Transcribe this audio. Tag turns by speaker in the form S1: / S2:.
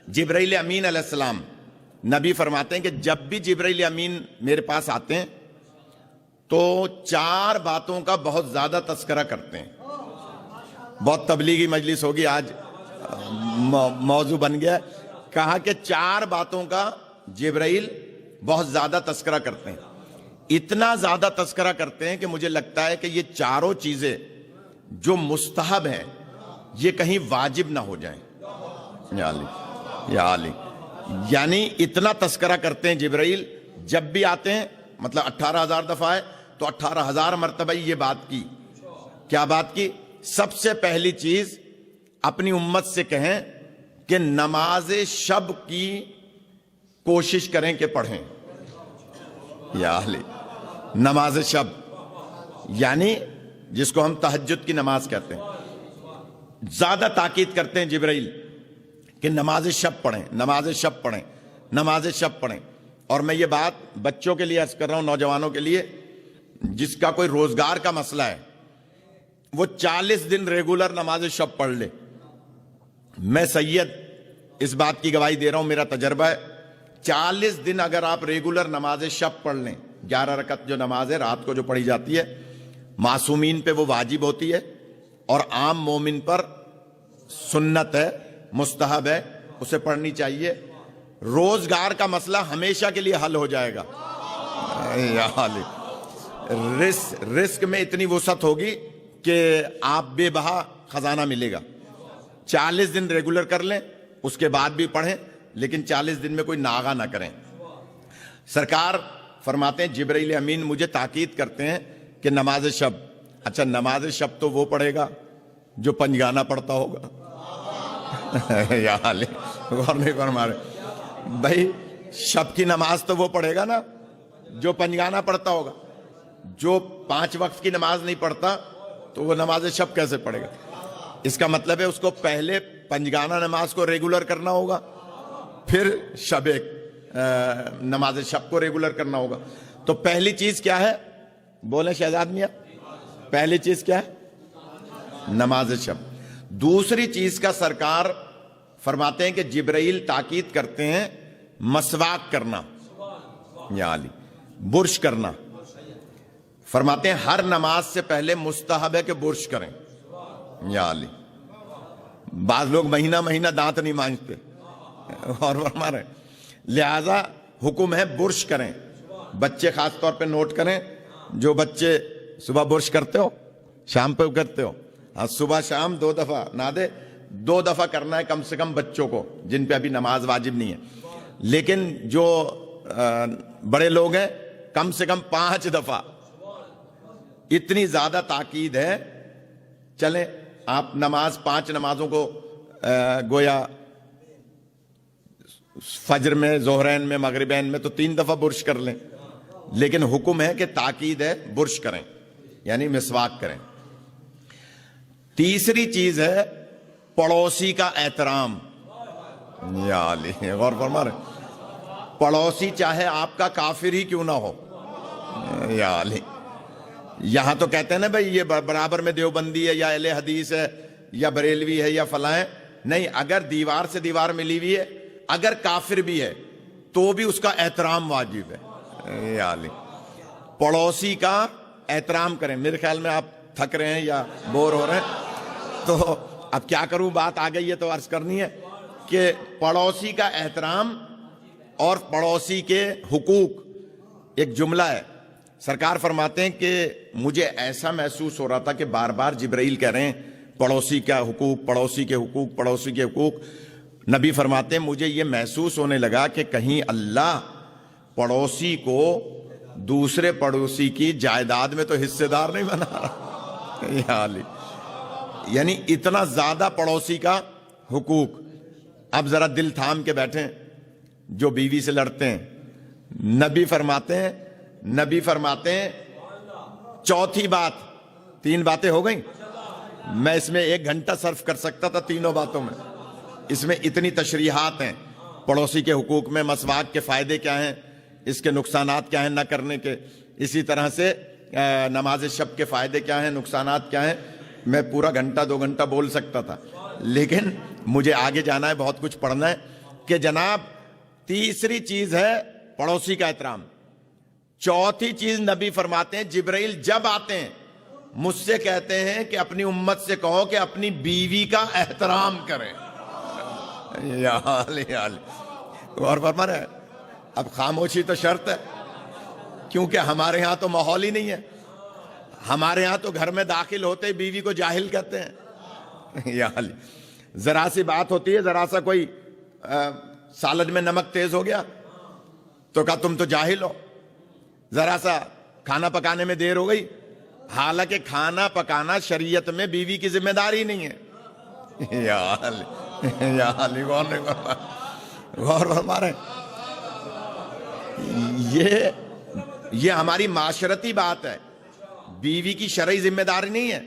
S1: जिब्राइल अमीन अलैहिस्सलाम नबी फरमाते हैं कि जब भी जिब्राइल अमीन मेरे पास आते हैं तो 4 बातों का बहुत ज्यादा तस्करा करते हैं। बहुत तबलीगी मजलिस होगी आज, मौजू बन गया। कहा कि 4 बातों का जिब्राइल बहुत ज्यादा तस्करा करते हैं। इतना ज्यादा तस्करा करते हैं कि मुझे लगता है कि ये चारों चीजें जो मुस्तहब हैं ये कहीं वाजिब ना हो जाएं। या अली, यानी इतना तस्करा करते हैं जिब्राइल जब भी आते हैं, मतलब 18,000 दफा है तो 18,000 मर्तबा ये बात की। क्या बात की? सबसे पहली चीज अपनी उम्मत से कहें कि नमाज शब की कोशिश करें कि पढ़ें। या अली, नमाज शब यानी जिसको हम तहज्जुद की नमाज कहते हैं, ज्यादा ताकीद करते हैं जिब्राइल कि नमाज शब पढ़ें, नमाज शब पढ़ें, नमाज शब पढ़ें। और मैं ये बात बच्चों के लिए अर्ज कर रहा हूं, नौजवानों के लिए, जिसका कोई रोजगार का मसला है वो 40 दिन रेगुलर नमाज शब पढ़ ले। मैं सैयद इस बात की गवाही दे रहा हूं, मेरा तजर्बा है। 40 दिन अगर आप रेगुलर नमाज शब पढ़ लें, 11 रकत जो नमाज है रात को जो पढ़ी जाती है, मासूमीन पे वो वाजिब होती है और आम मोमिन पर सुन्नत है, मुस्तहब है, उसे पढ़नी चाहिए। रोजगार का मसला हमेशा के लिए हल हो जाएगा। रिस्क में इतनी वसअत होगी कि आप बेबहा खजाना मिलेगा। 40 दिन रेगुलर कर लें, उसके बाद भी पढ़ें, लेकिन 40 दिन में कोई नागा ना करें। सरकार फरमाते हैं, जिब्राइल अमीन मुझे ताकीद करते हैं कि नमाज शब। अच्छा, नमाज शब तो वो पढ़ेगा जो पंजगाना पढ़ता होगा। या अली, गौर नहीं फरमा रहे भाई, शब की नमाज तो वो पढ़ेगा ना जो पंजगाना पढ़ता होगा। जो 5 वक्त की नमाज नहीं पढ़ता तो वो नमाज शब कैसे पढ़ेगा? इसका मतलब है उसको पहले पंजगाना नमाज को रेगुलर करना होगा, फिर शब नमाज शब को रेगुलर करना होगा। तो पहली चीज क्या है? बोले शहजाद मियां, पहली चीज क्या है? नमाज शब। दूसरी चीज का सरकार फरमाते हैं कि जिब्राइल ताकीद करते हैं मसवाक करना, या अली, बुर्श करना। फरमाते हैं हर नमाज से पहले मुस्तहब है कि बुर्श करें। या अली, बाज लोग महीना महीना दांत नहीं मांजते और फरमा रहे, लिहाजा हुक्म है बुर्श करें। बच्चे खास तौर पे नोट करें, जो बच्चे सुबह बुर्श करते हो, शाम पे करते हो, हाँ सुबह शाम 2 दफा ना दे, 2 दफा करना है कम से कम बच्चों को, जिन पे अभी नमाज वाजिब नहीं है। लेकिन जो बड़े लोग हैं कम से कम 5 दफा। इतनी ज्यादा ताकीद है। चलें आप नमाज 5 नमाजों को गोया फजर में, जोहरैन में, मगरिबैन में तो 3 दफा बुर्श कर लें, लेकिन हुक्म है कि ताकीद है बुर्श करें, यानी मिसवाक करें। तीसरी चीज है पड़ोसी का एहतराम। या अली, गौर फरमा रहे, पड़ोसी चाहे आपका काफिर ही क्यों ना हो। या अली, यहां तो कहते हैं ना भाई ये बराबर में देवबंदी है या अहले हदीस है या बरेलवी है या फलां है। नहीं, अगर दीवार से दीवार मिली हुई है, अगर काफिर भी है तो भी उसका एहतराम वाजिब है। या अली, पड़ोसी का एहतराम करें। मेरे ख्याल में आप थक रहे हैं या बोर हो रहे हैं, तो अब क्या करूं, बात आ गई है तो अर्ज करनी है कि पड़ोसी का एहतराम और पड़ोसी के हुकूक। एक जुमला है, सरकार फरमाते हैं कि मुझे ऐसा महसूस हो रहा था कि बार बार जिब्राइल कह रहे हैं पड़ोसी का हुकूक, पड़ोसी के हुकूक, पड़ोसी के हुकूक। नबी फरमाते हैं मुझे ये महसूस होने लगा कि कहीं अल्लाह पड़ोसी को दूसरे पड़ोसी की जायदाद में तो हिस्सेदार नहीं बना रहा। यानी इतना ज्यादा पड़ोसी का हुकूक। अब जरा दिल थाम के बैठें जो बीवी से लड़ते हैं। नबी फरमाते हैं चौथी बात, 3 बातें हो गई, मैं इसमें 1 घंटा सर्फ कर सकता था तीनों बातों में। इसमें इतनी तशरीहात हैं। पड़ोसी के हुकूक में मसवाक के फायदे क्या हैं, इसके नुकसानात क्या हैं न करने के, इसी तरह से नमाज शब के फायदे क्या हैं, नुकसानात क्या हैं। मैं पूरा 1 घंटा 2 घंटा बोल सकता था, लेकिन मुझे आगे जाना है, बहुत कुछ पढ़ना है। کہ جناب تیسری چیز ہے پڑوسی کا احترام، چوتھی چیز نبی فرماتے ہیں جبرائیل جب آتے ہیں مجھ سے کہتے ہیں کہ اپنی امت سے کہو کہ اپنی بیوی کا احترام کریں. یا غور فرما رہے ہیں. اب خاموشی تو شرط ہے، کیونکہ ہمارے ہاں تو ماحول ہی نہیں ہے. ہمارے ہاں تو گھر میں داخل ہوتے بیوی کو جاہل کہتے ہیں. یا ذرا سی بات ہوتی ہے، ذرا سا کوئی سالن میں نمک تیز ہو گیا تو کہا تم تو جاہل ہو. ذرا سا کھانا پکانے میں دیر ہو گئی، حالانکہ کھانا پکانا شریعت میں بیوی کی ذمہ داری نہیں ہے. یا غور فرما رہے ہیں. یہ ہماری معاشرتی بات ہے، بیوی کی شرعی ذمہ داری نہیں ہے.